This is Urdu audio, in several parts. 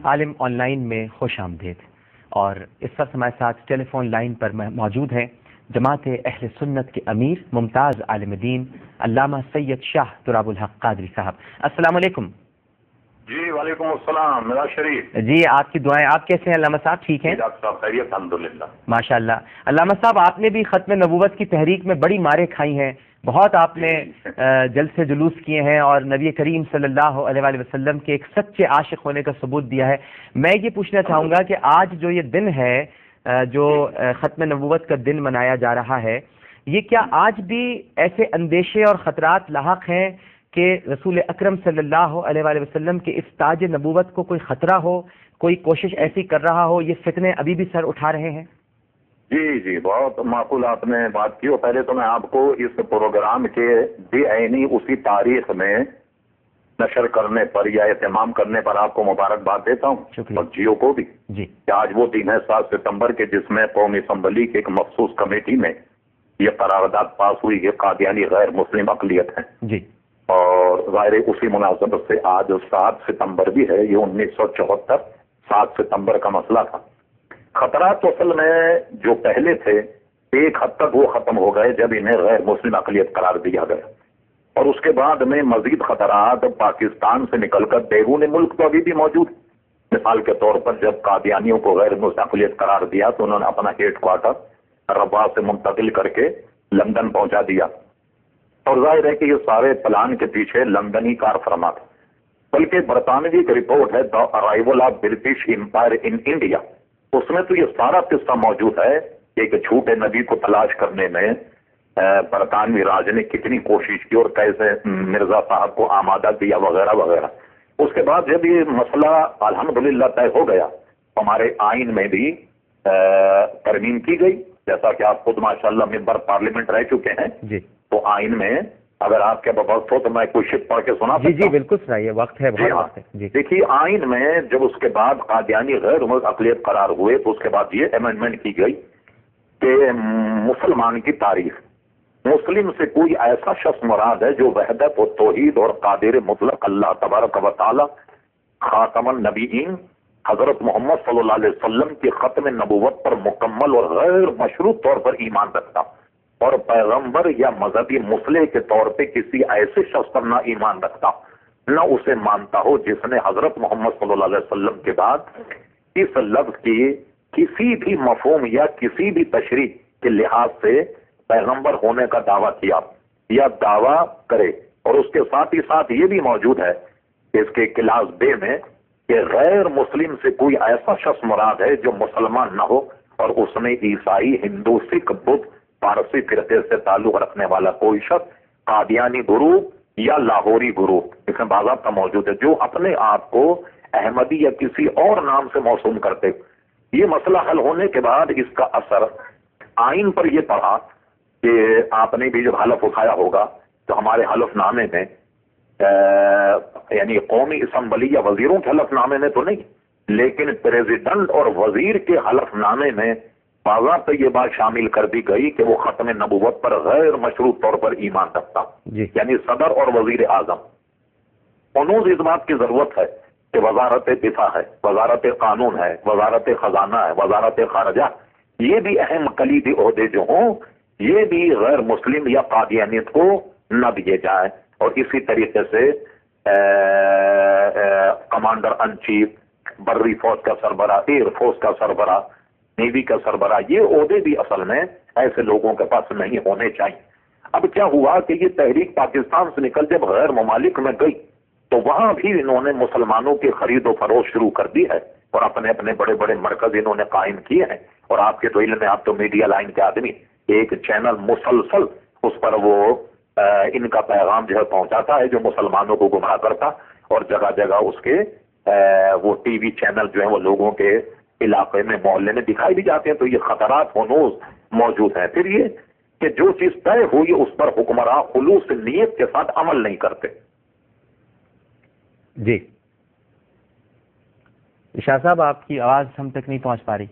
عالم آن لائن میں خوش آمدید. اور اس وقت ہمارے ساتھ ٹیلی فون لائن پر موجود ہیں جماعت اہل سنت کے امیر ممتاز عالم دین علامہ سید شاہ تراب الحق قادری صاحب. السلام علیکم. جی وعلیکم السلام. میرا شریف جی آپ کی دعائیں. آپ کیسے ہیں علامہ صاحب؟ ٹھیک ہیں ڈاکٹر صاحب؟ خیریت الحمدللہ ماشاء اللہ. علامہ صاحب آپ نے بھی ختم نبوت کی تحریک میں بڑی ماریں کھائی ہیں، بہت آپ نے جلسے جلوس کیے ہیں اور نبی کریم صلی اللہ علیہ وآلہ وسلم کے ایک سچے عاشق ہونے کا ثبوت دیا ہے. میں یہ پوچھنا چاہوں گا کہ آج جو یہ دن ہے، جو ختم نبوت کا دن منایا جا رہا ہے، یہ کیا آج بھی ایسے اندیشے اور خطرات لاحق ہیں کہ رسول اکرم صلی اللہ علیہ وآلہ وسلم کے اس تاج نبوت کو کوئی خطرہ ہو، کوئی کوشش ایسی کر رہا ہو؟ یہ فتنے ابھی بھی سر اٹھا رہے ہیں؟ جی بہت معقول آپ نے بات کی. اور پہلے تو میں آپ کو اس پروگرام کے بے عینی اسی تاریخ میں نشر کرنے پر یا اہتمام کرنے پر آپ کو مبارکباد دیتا ہوں، اور جیو کو بھی. جی کہ آج وہ دن ہے 7 ستمبر کے، جس میں قومی اسمبلی کی ایک مخصوص کمیٹی میں یہ قرارداد پاس ہوئی کہ قادیانی غیر مسلم اقلیت ہیں. جی اور ظاہر اسی مناسبت سے آج 7 ستمبر بھی ہے. یہ 1974 7 ستمبر کا مسئلہ تھا. خطرات تو اصل میں جو پہلے تھے ایک حد تک وہ ختم ہو گئے جب انہیں غیر مسلم اقلیت قرار دیا گیا، اور اس کے بعد میں مزید خطرات پاکستان سے نکل کر بیرون ملک تو ابھی بھی موجود. مثال کے طور پر جب قادیانیوں کو غیر مسلم اقلیت قرار دیا تو انہوں نے اپنا ہیڈ کوارٹر رباط سے منتقل کر کے لندن پہنچا دیا. اور ظاہر ہے کہ یہ سارے پلان کے پیچھے لندنی کار فرما تھا. بلکہ برطانوی ایک رپورٹ ہے the arrival of British empire in India, اس میں تو یہ سارا قصہ موجود ہے کہ ایک جھوٹے نبی کو تلاش کرنے میں برطانوی راج نے کتنی کوشش کی اور کیسے مرزا صاحب کو آمادہ کیا وغیرہ وغیرہ. اس کے بعد جب یہ مسئلہ الحمدللہ طے ہو گیا، ہمارے آئین میں بھی ترمیم کی گئی، جیسا کہ آپ خود ماشاءاللہ ممبر پارلیمنٹ رہ چکے ہیں. جی تو آئین میں اگر آپ کے وقت ہو تو میں کوئی شپ پڑھ کے سنا سکتا ہوں. جی بالکل سنائیے، وقت ہے، بہت وقت ہے. جی دیکھیے آئین میں جب اس کے بعد قادیانی غیر مسلم اقلیت قرار ہوئے تو اس کے بعد یہ امینڈمنٹ کی گئی کہ مسلمان کی تاریخ، مسلم سے کوئی ایسا شخص مراد ہے جو وحدت و توحید اور قادر مطلق اللہ تبارک و تعالی خاتم النبیین حضرت محمد صلی اللہ علیہ وسلم کی ختم نبوت پر مکمل اور غیر مشروط طور پر ایمان رکھتا، اور پیغمبر یا مذہبی مصلح کے طور پہ کسی ایسے شخص پر نہ ایمان رکھتا، نہ اسے مانتا ہو جس نے حضرت محمد صلی اللہ علیہ وسلم کے بعد اس لفظ کی کسی بھی مفہوم یا کسی بھی تشریح کے لحاظ سے پیغمبر ہونے کا دعویٰ کیا یا دعویٰ کرے. اور اس کے ساتھ ہی ساتھ یہ بھی موجود ہے کہ اس کے کلاس بے میں کہ غیر مسلم سے کوئی ایسا شخص مراد ہے جو مسلمان نہ ہو اور اس میں عیسائی، ہندو، سکھ، بدھ، پارسی فرقے سے تعلق رکھنے والا کوئی شخص قادیانی گروہ یا لاہوری گروہ اس میں باضابطہ موجود ہے جو اپنے آپ کو احمدی یا کسی اور نام سے موسوم کرتے. یہ مسئلہ حل ہونے کے بعد اس کا اثر آئین پر یہ پڑا کہ آپ نے بھی جب حلف اٹھایا ہوگا تو ہمارے حلف نامے میں یعنی قومی اسمبلی یا وزیروں کے حلف نامے میں تو نہیں، لیکن پریزیڈنٹ اور وزیر کے حلف نامے میں باضابطہ یہ بات شامل کر دی گئی کہ وہ ختم نبوت پر غیر مشروط طور پر ایمان رکھتا. یعنی صدر اور وزیر اعظم انہوں اس بات کی ضرورت ہے کہ وزارت دفاع ہے، وزارت قانون ہے، وزارت خزانہ ہے، وزارت خارجہ، یہ بھی اہم کلیدی عہدے جو ہوں یہ بھی غیر مسلم یا قادیانیت کو نہ دیے جائیں. اور اسی طریقے سے کمانڈر ان چیف، بری فوج کا سربراہ، ایئر فورس کا سربراہ، نیوی کا سربراہ، یہ عہدے بھی اصل میں ایسے لوگوں کے پاس نہیں ہونے چاہیے. اب کیا ہوا کہ یہ تحریک پاکستان سے نکل جب غیر ممالک میں گئی تو وہاں بھی انہوں نے مسلمانوں کی خرید و فروخت شروع کر دی ہے اور اپنے اپنے بڑے بڑے مرکز انہوں نے قائم کیے ہیں. اور آپ کے تو علم میں، آپ تو میڈیا لائن کے آدمی، ایک چینل مسلسل اس پر وہ ان کا پیغام جو ہے پہنچاتا ہے جو مسلمانوں کو گمراہ کرتا، اور جگہ جگہ اس کے وہ ٹی وی چینل جو ہیں وہ لوگوں کے علاقے میں محلے میں دکھائی بھی جاتے ہیں. تو یہ خطرات ہنوز موجود ہیں. پھر یہ کہ جو چیز طے ہوئی اس پر حکمراں خلوص نیت کے ساتھ عمل نہیں کرتے. جی شاہ صاحب آپ کی آواز ہم تک نہیں پہنچ پا رہی.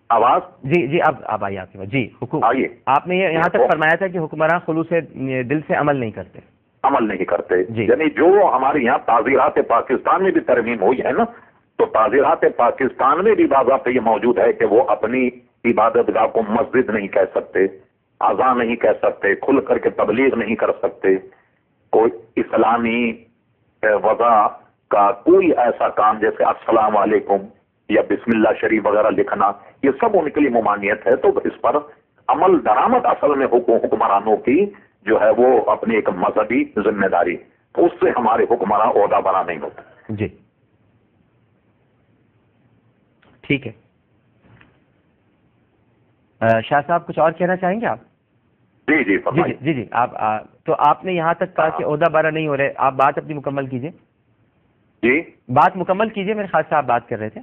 آواز جی اب آئیے آپ کی بات. جی آئیے. آپ نے یہاں تک فرمایا تھا کہ حکمراں خلوص دل سے عمل نہیں کرتے. عمل نہیں کرتے. جی. یعنی جو ہمارے یہاں تعزیرات پاکستان میں بھی ترمیم ہوئی ہے نا، تو تعزیرات پاکستان میں بھی باضابطہ یہ موجود ہے کہ وہ اپنی عبادت گاہ کو مسجد نہیں کہہ سکتے، اذان نہیں کہہ سکتے، کھل کر کے تبلیغ نہیں کر سکتے، کوئی اسلامی وضع کا کوئی ایسا کام جیسے السلام علیکم یا بسم اللہ شریف وغیرہ لکھنا، یہ سب ان کے لیے ممانعت ہے. تو اس پر عمل درآمد اصل میں حکمرانوں کی جو ہے وہ اپنی ایک مذہبی ذمہ داری، اس سے ہمارے حکمراں عہدہ برا نہیں ہوتے. جی ٹھیک ہے. شاہ صاحب کچھ اور کہنا چاہیں گے آپ؟ جی جی فرمائیے. جی جی آپ تو آپ نے یہاں تک کہا کہ عہدہ برا نہیں ہو رہے، آپ بات اپنی مکمل کیجیے. جی بات مکمل کیجیے، میرے خیال سے آپ بات کر رہے تھے.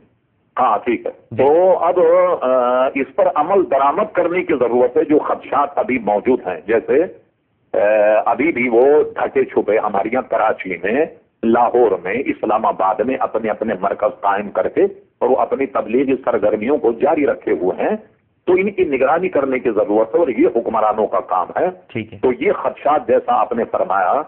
ہاں ٹھیک ہے. تو اب اس پر عمل درآمد کرنے کی ضرورت ہے. جو خدشات ابھی موجود ہیں، جیسے ابھی بھی وہ ڈھکے چھپے ہمارے یہاں کراچی میں، لاہور میں، اسلام آباد میں اپنے اپنے مرکز قائم کر کے اور وہ اپنی تبلیغی سرگرمیوں کو جاری رکھے ہوئے ہیں. تو ان کی نگرانی کرنے کی ضرورت ہے اور یہ حکمرانوں کا کام ہے. ٹھیک ہے. تو یہ خدشات جیسا آپ نے فرمایا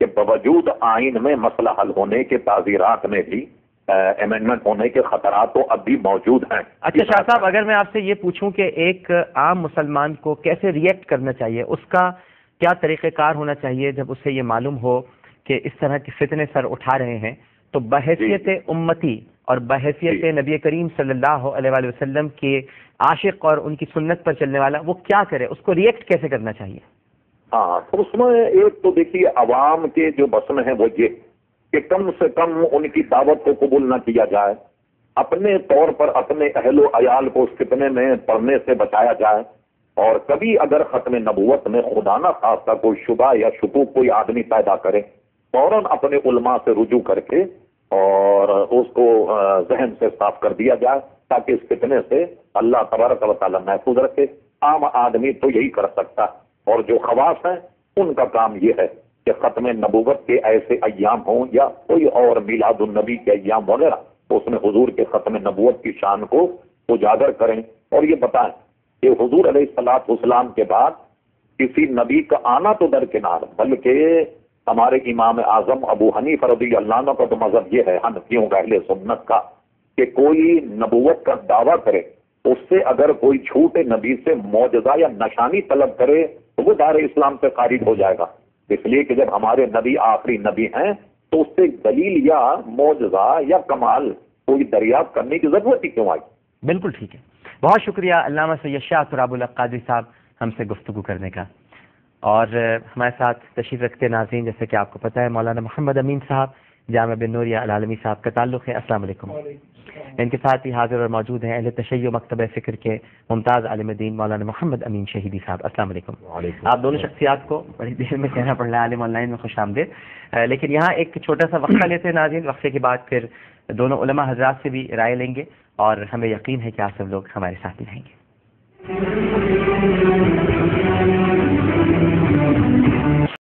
کہ باوجود آئین میں مسئلہ حل ہونے کے، تعزیرات میں بھی امینڈمنٹ ہونے کے خطرات تو اب بھی موجود ہیں. اچھا شاہ صاحب، اگر میں آپ سے یہ پوچھوں کہ ایک عام مسلمان کو کیسے ریئیکٹ کرنا چاہیے، اس کا کیا طریقہ کار ہونا چاہیے جب اسے یہ معلوم ہو کہ اس طرح کے فتنے سر اٹھا رہے ہیں، تو بحیثیت امتی اور بحیثیت نبی کریم صلی اللہ علیہ وآلہ وسلم کے عاشق اور ان کی سنت پر چلنے والا، وہ کیا کرے، اس کو ریئیکٹ کیسے کرنا چاہیے؟ ہاں، تو اس میں ایک تو دیکھیے عوام کے جو بس میں ہے وہ یہ کہ کم سے کم ان کی دعوت کو قبول نہ کیا جائے، اپنے طور پر اپنے اہل و عیال کو اس فتنے میں پڑنے سے بچایا جائے، اور کبھی اگر ختم نبوت میں خدا نہ خواستہ کوئی شبہ یا شکوک کوئی آدمی پیدا کرے، فوراً اپنے علماء سے رجوع کر کے اور اس کو ذہن سے صاف کر دیا جائے تاکہ اس فتنے سے اللہ تبارک و تعالیٰ محفوظ رکھے. عام آدمی تو یہی کر سکتا ہے، اور جو خواص ہیں ان کا کام یہ ہے کہ ختم نبوت کے ایسے ایام ہوں یا کوئی اور میلاد النبی کے ایام وغیرہ، تو اس میں حضور کے ختم نبوت کی شان کو اجاگر کریں اور یہ بتائیں کہ حضور علیہ الصلوۃ والسلام کے بعد کسی نبی کا آنا تو درکنار، بلکہ ہمارے امام اعظم ابو حنیفہ رضی اللہ عنہ کا تو مذہب یہ ہے، حنفیوں کا، اہل سنت کا، کہ کوئی نبوت کا دعویٰ کرے، اس سے اگر کوئی چھوٹے نبی سے معجزہ یا نشانی طلب کرے تو وہ دار اسلام سے خارج ہو جائے گا. اس لیے کہ جب ہمارے نبی آخری نبی ہیں تو اس سے دلیل یا معجزہ یا کمال کوئی دریافت کرنے کی ضرورت ہی کیوں آئی؟ بالکل ٹھیک ہے. بہت شکریہ علامہ سید شاہ تراب الحق قادری صاحب ہم سے گفتگو کرنے کا. اور ہمارے ساتھ تشریف رکھتے ناظرین، جیسے کہ آپ کو پتہ ہے مولانا محمد امین صاحب جامعہ بن نوریہ العالمی صاحب کا تعلق ہے. السلام علیکم. ان کے ساتھ ہی حاضر اور موجود ہیں اہل تشیع مکتبہ فکر کے ممتاز عالم دین مولانا محمد امین شہیدی صاحب. السلام علیکم. آپ دونوں شخصیات کو بڑی دیر میں کہنا پڑ رہا ہے عالم آن لائن میں خوش آمدید. لیکن یہاں ایک چھوٹا سا وقفہ لیتے ہیں ناظرین. وقفے کے بعد پھر دونوں علماء حضرات سے بھی رائے لیں گے اور ہمیں یقین ہے کہ آپ سب لوگ ہمارے ساتھ رہیں گے.